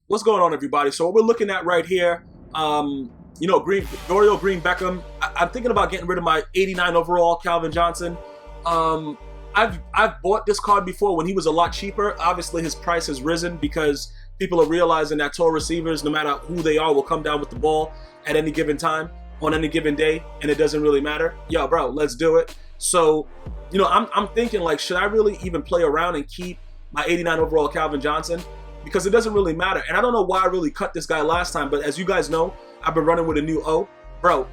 What's going on, everybody? So what we're looking at right here, Dorial Green Beckham. I'm thinking about getting rid of my 89 overall Calvin Johnson. I've bought this card before when he was a lot cheaper. Obviously, his price has risen because people are realizing that tall receivers, no matter who they are, will come down with the ball at any given time, on any given day, and it doesn't really matter. Yo, bro, let's do it. So, I'm thinking, like, should I really even play around and keep my 89 overall Calvin Johnson? Because it doesn't really matter. And I don't know why I really cut this guy last time, but as you guys know, I've been running with a new O,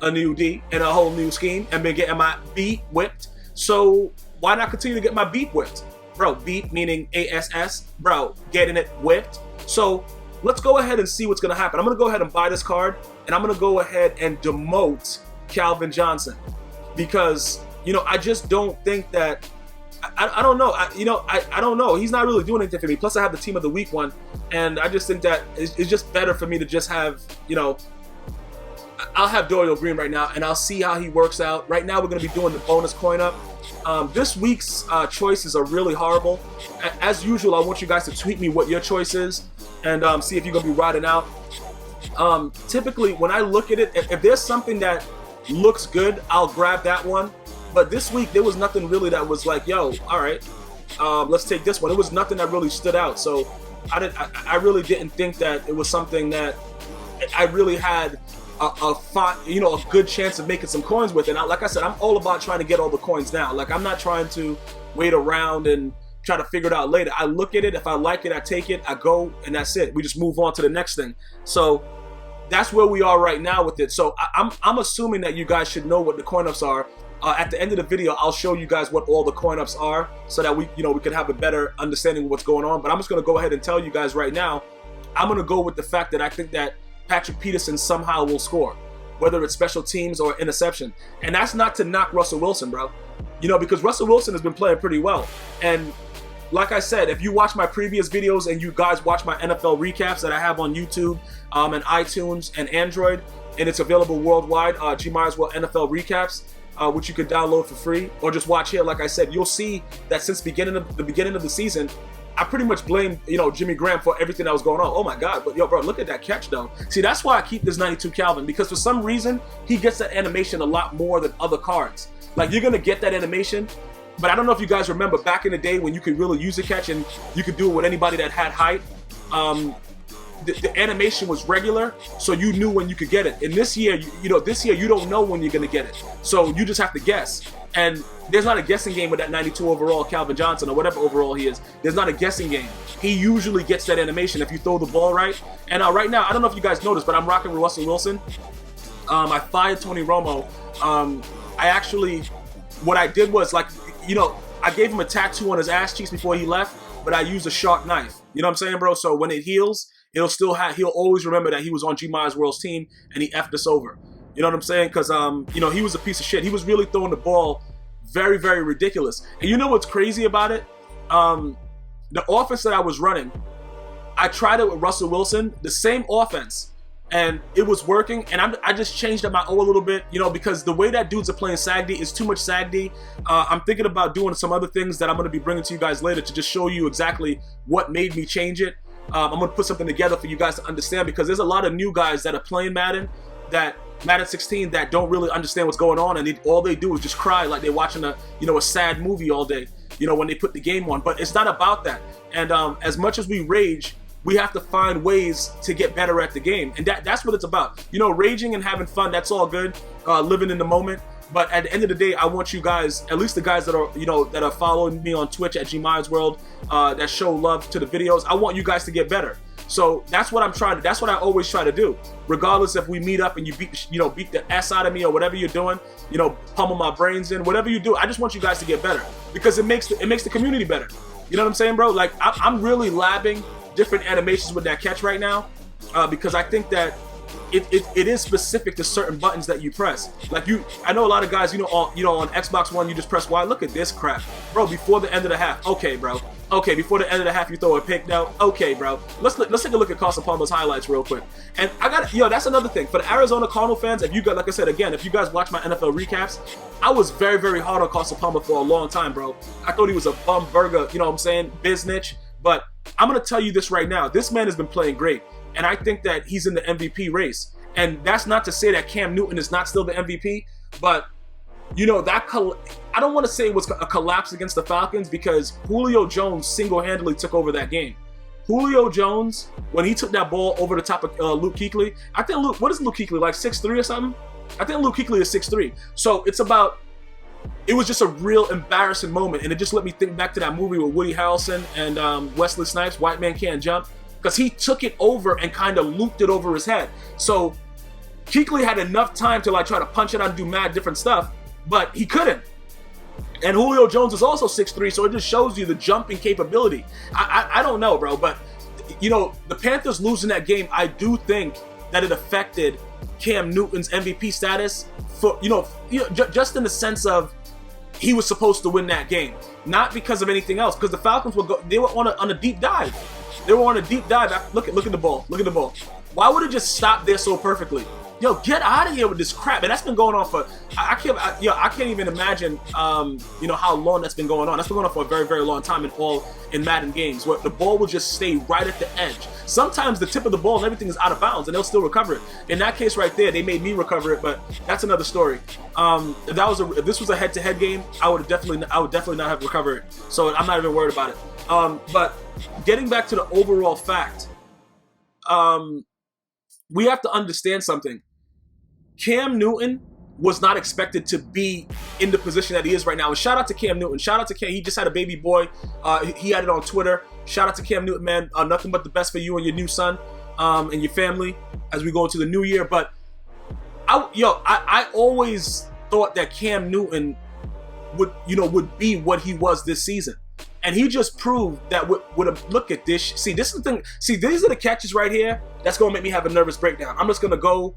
a new D, and a whole new scheme, and been getting my beat whipped. So why not continue to get my beat whipped? Bro, beat meaning ASS, bro, getting it whipped. So let's go ahead and see what's gonna happen. I'm gonna go ahead and buy this card, and I'm gonna go ahead and demote Calvin Johnson. Because, I just don't think that, I don't know. I don't know. He's not really doing anything for me. Plus, I have the Team of the Week one, and I just think that it's just better for me to just have, I'll have Dorial Green right now, and I'll see how he works out. Right now, we're going to be doing the bonus coin up. This week's choices are really horrible. As usual, I want you guys to tweet me what your choice is, and see if you're going to be riding out. Typically, when I look at it, if there's something that looks good, I'll grab that one. But this week, there was nothing really that was like, yo, all right, let's take this one. It was nothing that really stood out. So I really didn't think that it was something that I really had a good chance of making some coins with. And like I said, I'm all about trying to get all the coins now. Like, I'm not trying to wait around and try to figure it out later. I look at it. If I like it, I take it. I go, and that's it. We just move on to the next thing. So that's where we are right now with it. So I'm assuming that you guys should know what the coin ups are. At the end of the video, I'll show you guys what all the coin ups are, so that we can have a better understanding of what's going on. But I'm just going to go ahead and tell you guys right now, I'm going to go with the fact that I think that Patrick Peterson somehow will score, whether it's special teams or interception. And that's not to knock Russell Wilson, bro. Because Russell Wilson has been playing pretty well. And like I said, if you watch my previous videos and you guys watch my NFL recaps that I have on YouTube and iTunes and Android, and it's available worldwide, GmiasWorld NFL recaps, which you can download for free, or just watch here. Like I said, you'll see that since the beginning of the season, I pretty much blame Jimmy Graham for everything that was going on. Oh my God, but yo, bro, look at that catch though. See, that's why I keep this 92 Calvin, because for some reason he gets that animation a lot more than other cards. Like, you're gonna get that animation, but I don't know if you guys remember back in the day when you could really use a catch and you could do it with anybody that had height. The animation was regular, so you knew when you could get it. And this year, you don't know when you're gonna get it, so you just have to guess. And there's not a guessing game with that 92 overall Calvin Johnson, or whatever overall he is. There's not a guessing game. He usually gets that animation if you throw the ball right. And right now, I don't know if you guys noticed, but I'm rocking with Russell Wilson. I fired Tony Romo. What I did was, like, I gave him a tattoo on his ass cheeks before he left, but I used a sharp knife. You know what I'm saying, bro? So when it heals, he'll always remember that he was on GmiasWorld's team and he effed us over. You know what I'm saying? Because he was a piece of shit. He was really throwing the ball very, very ridiculous. And you know what's crazy about it? The offense that I was running, I tried it with Russell Wilson, the same offense, and it was working. And I just changed up my O a little bit, because the way that dudes are playing SAG-D is too much SAG-D. I'm thinking about doing some other things that I'm going to be bringing to you guys later to just show you exactly what made me change it. I'm going to put something together for you guys to understand, because there's a lot of new guys that are playing Madden 16 that don't really understand what's going on, and all they do is just cry like they're watching a sad movie all day, when they put the game on. But it's not about that. And as much as we rage, we have to find ways to get better at the game, and that's what it's about. Raging and having fun, that's all good, living in the moment. But at the end of the day, I want you guys, at least the guys that are that are following me on Twitch at GmiasWorld, that show love to the videos, I want you guys to get better. So that's what that's what I always try to do. Regardless if we meet up and you beat the S out of me or whatever you're doing, pummel my brains in, whatever you do, I just want you guys to get better, because it makes the community better. You know what I'm saying, bro? Like, I'm really labbing different animations with that catch right now, because I think that it is specific to certain buttons that you press. Like, I know a lot of guys, on Xbox One, you just press Y. Look at this crap, bro. Before the end of the half, okay, bro. Okay, before the end of the half, you throw a pick now. Okay, bro. Let's take a look at Carson Palmer's highlights real quick. And that's another thing for the Arizona Cardinal fans. If you guys, like I said again, if you guys watch my NFL recaps, I was very, very hard on Carson Palmer for a long time, bro. I thought he was a bum burger, business. But I'm gonna tell you this right now. This man has been playing great. and I think that he's in the MVP race. And that's not to say that Cam Newton is not still the MVP, but you know, I don't want to say it was a collapse against the Falcons because Julio Jones single-handedly took over that game. Julio Jones, when he took that ball over the top of Luke Kuechly, I think what is Luke Kuechly, like 6'3" or something? I think Luke Kuechly is 6'3". So it was just a real embarrassing moment, and it just let me think back to that movie with Woody Harrelson and Wesley Snipes, White Man Can't Jump, because he took it over and kind of looped it over his head. So Kuechly had enough time to like try to punch it out and do mad different stuff, but he couldn't. And Julio Jones is also 6'3", so it just shows you the jumping capability. I don't know, bro, but you know, the Panthers losing that game, I do think that it affected Cam Newton's MVP status for just in the sense of he was supposed to win that game, not because of anything else. Because the Falcons they were on a deep dive. They were on a deep dive. Look at the ball. Look at the ball. Why would it just stop there so perfectly? Yo, get out of here with this crap, and that's been going on for I can't even imagine how long that's been going on. That's been going on for a very, very long time in Madden games, where the ball will just stay right at the edge. Sometimes the tip of the ball and everything is out of bounds, and they'll still recover it. In that case right there, they made me recover it, but that's another story. If this was a head-to-head game, I would definitely not have recovered it. So I'm not even worried about it. But getting back to the overall fact, we have to understand something. Cam Newton was not expected to be in the position that he is right now. And shout out to Cam Newton. Shout out to Cam. He just had a baby boy. He had it on Twitter. Shout out to Cam Newton, man. Nothing but the best for you and your new son and your family as we go into the new year. But I always thought that Cam Newton would be what he was this season. And he just proved that look at this. See, this is the thing. See, these are the catches right here that's going to make me have a nervous breakdown. I'm just going to go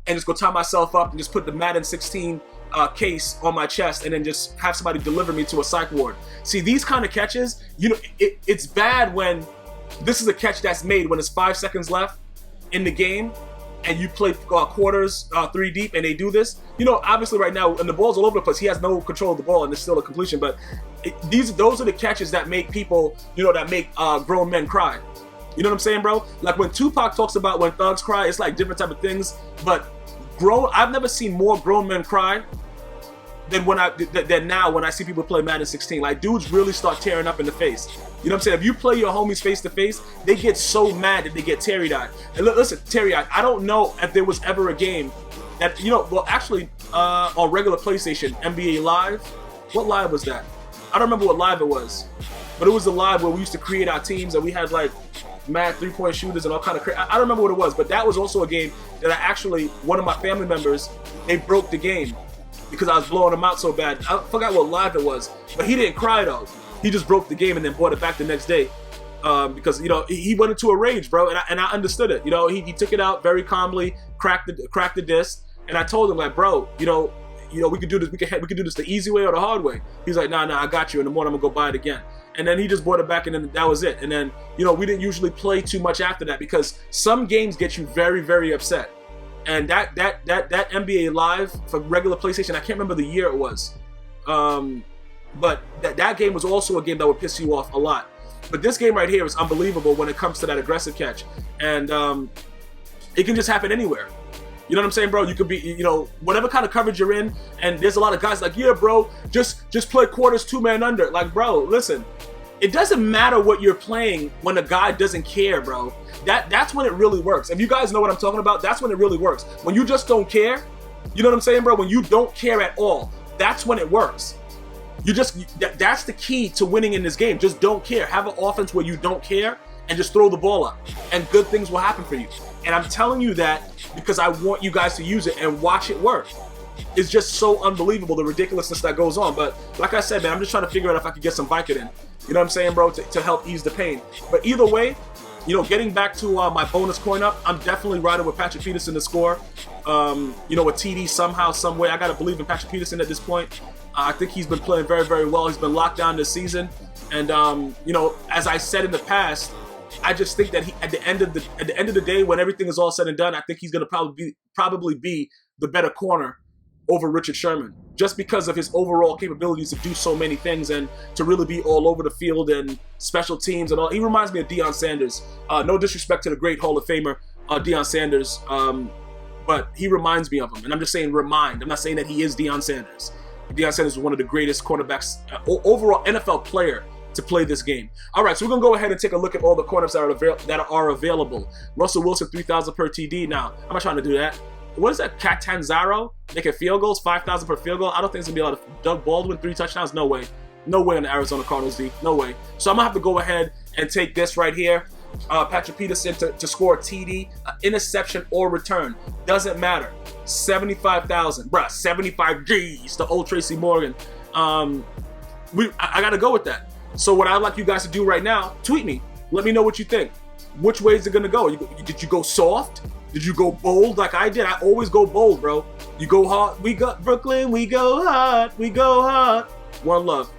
and just go tie myself up and just put the Madden 16 case on my chest and then just have somebody deliver me to a psych ward. See, these kind of catches, it's bad when this is a catch that's made when it's 5 seconds left in the game and you play quarters 3 deep and they do this. Obviously right now, and the ball's all over the place, he has no control of the ball and it's still a completion, but those are the catches that make people, that make grown men cry. You know what I'm saying, bro? Like when Tupac talks about when thugs cry, it's like different type of things, but I've never seen more grown men cry than now when I see people play Madden 16. Like dudes really start tearing up in the face. You know what I'm saying? If you play your homies face to face, they get so mad that they get teary-eyed. And listen, teary-eyed, I don't know if there was ever a game that, on regular PlayStation, NBA Live, what live was that? I don't remember what live it was, but it was the live where we used to create our teams and we had like mad three-point shooters and all kind of crazy. I don't remember what it was, but that was also a game that one of my family members, they broke the game because I was blowing them out so bad. I forgot what live it was, but he didn't cry though. He just broke the game and then brought it back the next day because he went into a rage, bro, and I understood it. He took it out very calmly, cracked the disc, and I told him like, bro, we could do this. We could do this the easy way or the hard way. He's like, nah, I got you. In the morning, I'm gonna go buy it again. And then he just brought it back, and then that was it. And then, we didn't usually play too much after that because some games get you very, very upset. And that NBA Live for regular PlayStation, I can't remember the year it was, but that game was also a game that would piss you off a lot. But this game right here is unbelievable when it comes to that aggressive catch, and it can just happen anywhere. You know what I'm saying, bro? You could be, whatever kind of coverage you're in, and there's a lot of guys like, yeah, bro, just play quarters 2-man under. Like, bro, listen, it doesn't matter what you're playing when a guy doesn't care, bro. That's when it really works. If you guys know what I'm talking about, that's when it really works. When you just don't care, you know what I'm saying, bro? When you don't care at all, that's when it works. That's the key to winning in this game. Just don't care. Have an offense where you don't care and just throw the ball up, and good things will happen for you. And I'm telling you that because I want you guys to use it and watch it work. It's just so unbelievable, the ridiculousness that goes on. But like I said, man, I'm just trying to figure out if I could get some Vicodin. You know what I'm saying, bro, to help ease the pain. But either way, getting back to my bonus coin up, I'm definitely riding with Patrick Peterson to score. A TD somehow, some way. I got to believe in Patrick Peterson at this point. I think he's been playing very, very well. He's been locked down this season. And, as I said in the past, I just think that at the end of the day, when everything is all said and done, I think he's going to probably be the better corner over Richard Sherman, just because of his overall capabilities to do so many things and to really be all over the field and special teams and all. He reminds me of Deion Sanders. No disrespect to the great Hall of Famer, Deion Sanders, but he reminds me of him. And I'm just saying remind. I'm not saying that he is Deion Sanders. Deion Sanders is one of the greatest cornerbacks, overall NFL player to play this game. All right, so we're going to go ahead and take a look at all the cornerbacks that are available. Russell Wilson, 3,000 per TD. Now, I'm not trying to do that. What is that? Catanzaro making field goals, 5,000 per field goal. I don't think it's going to be a lot of Doug Baldwin, 3 touchdowns. No way. No way on the Arizona Cardinals D. No way. So I'm going to have to go ahead and take this right here. Patrick Peterson to score a TD, interception or return. Doesn't matter. 75,000. Bruh, 75 G's. The old Tracy Morgan. I got to go with that. So what I'd like you guys to do right now, tweet me. Let me know what you think. Which way is it going to go? Did you go soft? Did you go bold like I did? I always go bold, bro. You go hard. We got Brooklyn. We go hard. We go hard. One love.